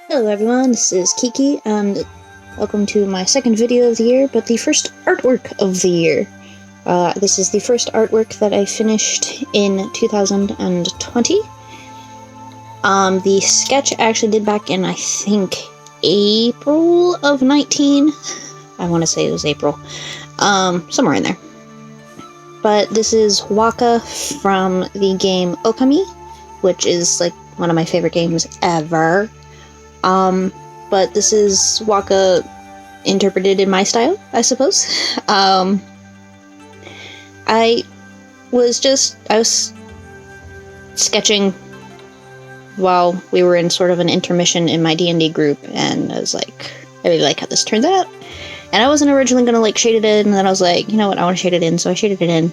Hello everyone, this is Kiki, and welcome to my second video of the year, but the first artwork of the year. This is the first artwork that I finished in 2020. The sketch I actually did back in, I think, April of 19. I want to say it was April. Somewhere in there. But this is Waka from the game Okami, which is, like, one of my favorite games ever. But this is Waka interpreted in my style, I suppose. I was sketching while we were in sort of an intermission in my D&D group, and I was like, I really like how this turns out. And I wasn't originally gonna, like, shade it in, and then I was like, you know what, I want to shade it in, so I shaded it in.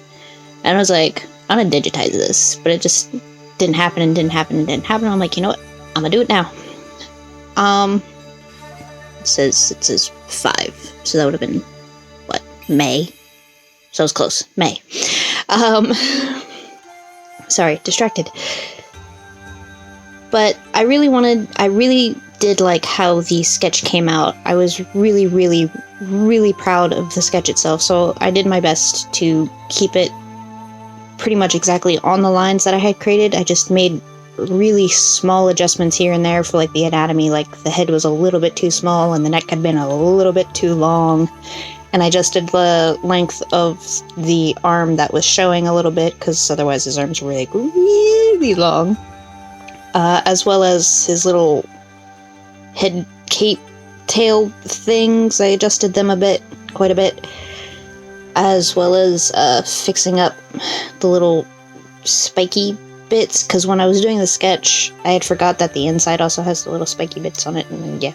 And I was like, I'm gonna digitize this, but it just didn't happen, and didn't happen, and didn't happen. I'm like, you know what, I'm gonna do it now. It says 5, so that would have been, what, May? So it was close, May. Sorry, distracted. But I really did like how the sketch came out. I was really, really, really proud of the sketch itself, so I did my best to keep it pretty much exactly on the lines that I had created. I just made really small adjustments here and there for, like, the anatomy. Like, the head was a little bit too small and the neck had been a little bit too long, and I adjusted the length of the arm that was showing a little bit, because otherwise his arms were, like, really long, as well as his little head cape tail things. I adjusted them quite a bit, as well as fixing up the little spiky bits, because when I was doing the sketch, I had forgot that the inside also has the little spiky bits on it, and yeah.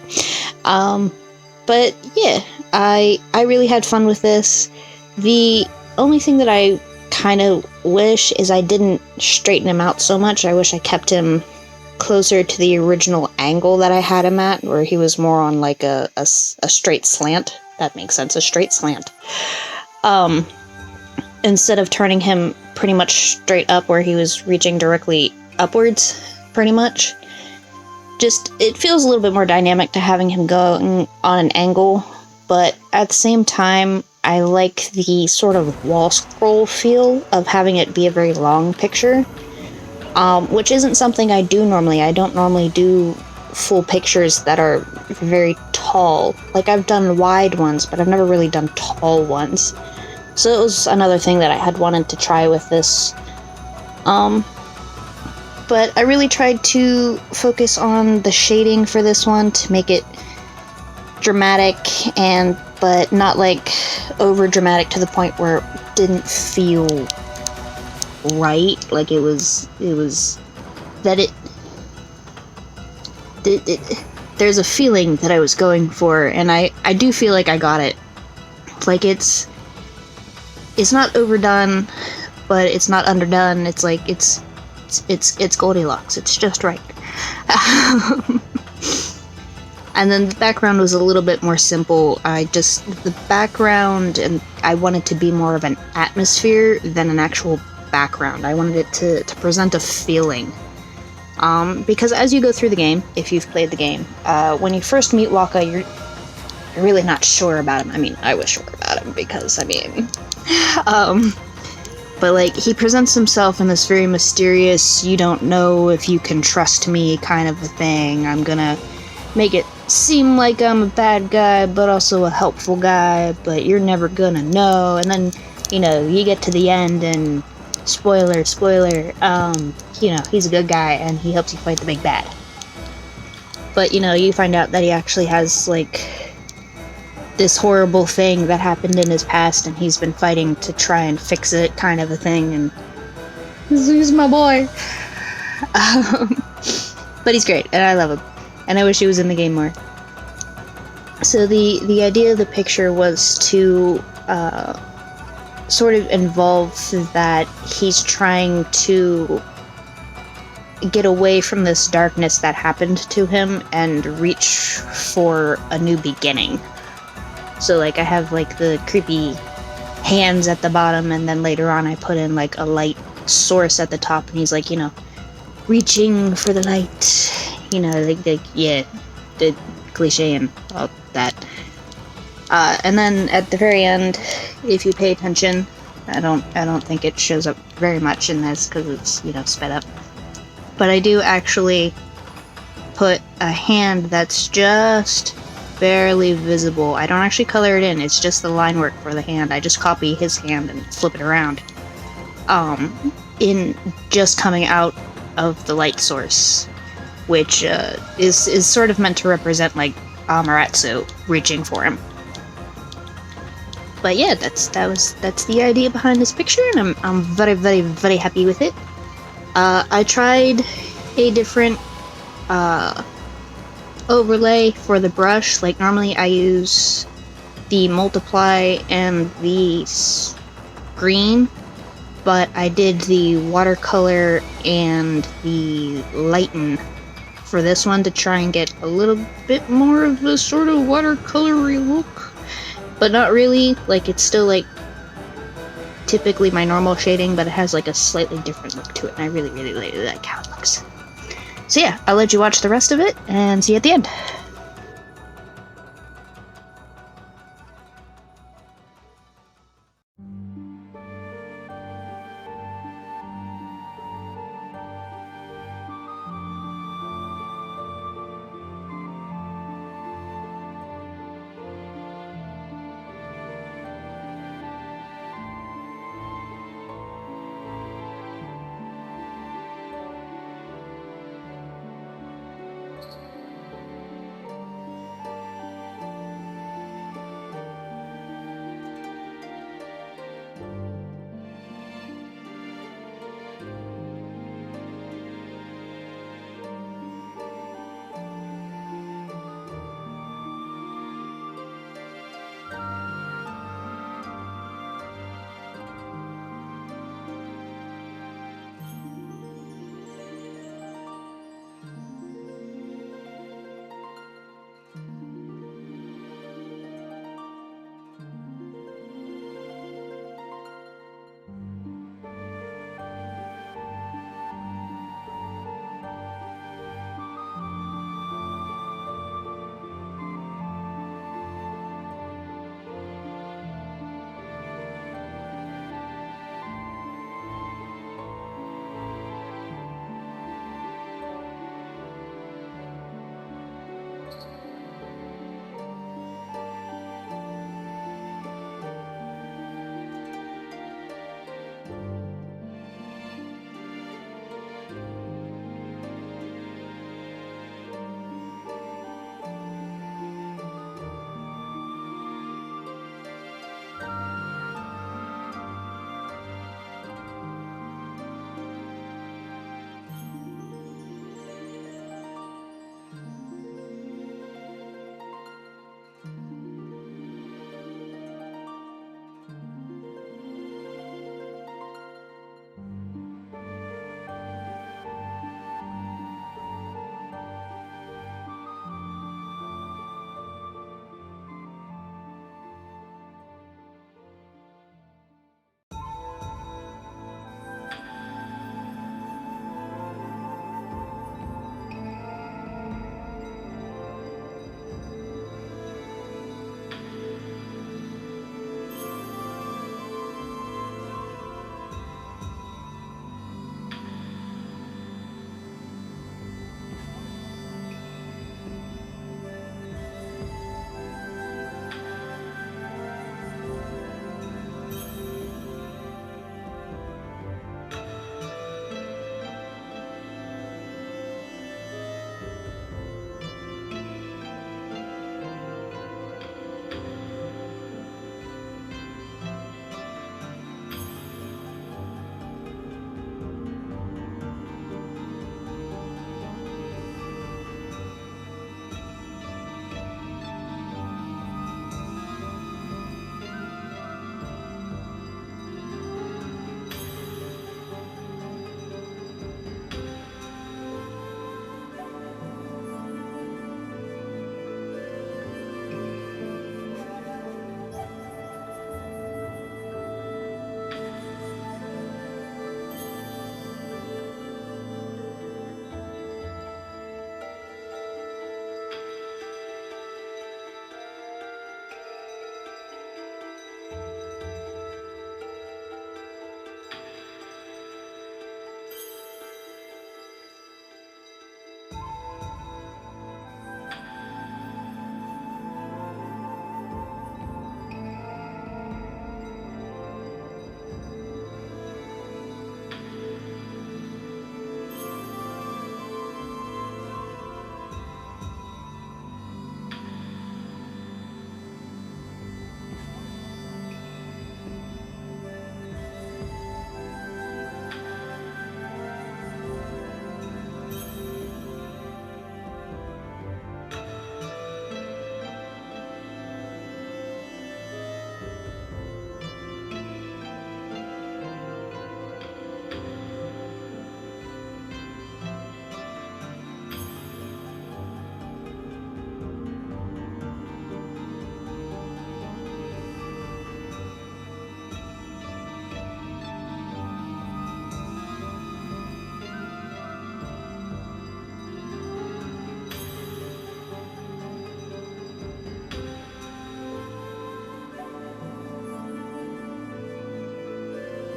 But yeah, I really had fun with this. The only thing that I kind of wish is I didn't straighten him out so much. I wish I kept him closer to the original angle that I had him at, where he was more on, like, a straight slant. That makes sense, a straight slant. Instead of turning him pretty much straight up where he was reaching directly upwards, pretty much. Just, it feels a little bit more dynamic to having him going on an angle, but at the same time, I like the sort of wall scroll feel of having it be a very long picture, which isn't something I do normally. I don't normally do full pictures that are very tall. Like, I've done wide ones, but I've never really done tall ones. So it was another thing that I had wanted to try with this. But I really tried to focus on the shading for this one to make it dramatic, but not, like, over dramatic to the point where it didn't feel right. Like, there's a feeling that I was going for, and I do feel like I got it. Like, it's not overdone, but it's not underdone. It's like, it's Goldilocks. It's just right. And then the background was a little bit more simple. The background, and I wanted to be more of an atmosphere than an actual background. I wanted it to present a feeling. Because as you go through the game, if you've played the game, when you first meet Waka, you're really not sure about him. I mean, I was sure about him because, I mean... but, like, he presents himself in this very mysterious, you don't know if you can trust me kind of a thing. I'm gonna make it seem like I'm a bad guy, but also a helpful guy, but you're never gonna know. And then, you know, you get to the end, and spoiler, you know, he's a good guy, and he helps you fight the big bad. But, you know, you find out that he actually has, like, this horrible thing that happened in his past, and he's been fighting to try and fix it, kind of a thing, and he's my boy. But he's great, and I love him, and I wish he was in the game more. So the idea of the picture was to sort of involve that he's trying to get away from this darkness that happened to him and reach for a new beginning. So, like, I have, like, the creepy hands at the bottom, and then later on I put in, like, a light source at the top, and he's, like, you know, reaching for the light, you know, like yeah, cliche and all that. And then at the very end, if you pay attention, I don't think it shows up very much in this because it's, you know, sped up. But I do actually put a hand that's just barely visible. I don't actually color it in, it's just the line work for the hand. I just copy his hand and flip it around. In just coming out of the light source, which is sort of meant to represent like Amaterasu reaching for him. But yeah, that's the idea behind this picture, and I'm very, very, very happy with it. I tried a different overlay for the brush. Like normally I use the multiply and the green, but I did the watercolor and the lighten for this one to try and get a little bit more of a sort of watercolory look, but not really. Like, it's still like typically my normal shading, but it has like a slightly different look to it, and I really, really, really like how it looks. So yeah, I'll let you watch the rest of it and see you at the end.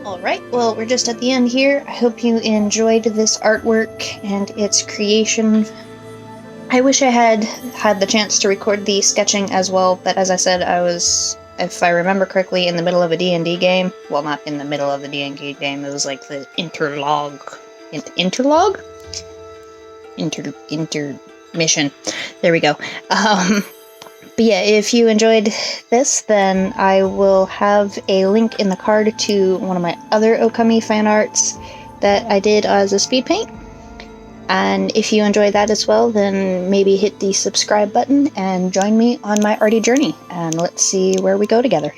Alright, well, we're just at the end here. I hope you enjoyed this artwork and its creation. I wish I had the chance to record the sketching as well, but as I said, I was, if I remember correctly, in the middle of a D&D game. Well, not in the middle of the D&D game, it was like the interlog? Intermission. There we go. But yeah, if you enjoyed this, then I will have a link in the card to one of my other Okami fan arts that I did as a speed paint. And if you enjoy that as well, then maybe hit the subscribe button and join me on my arty journey, and let's see where we go together.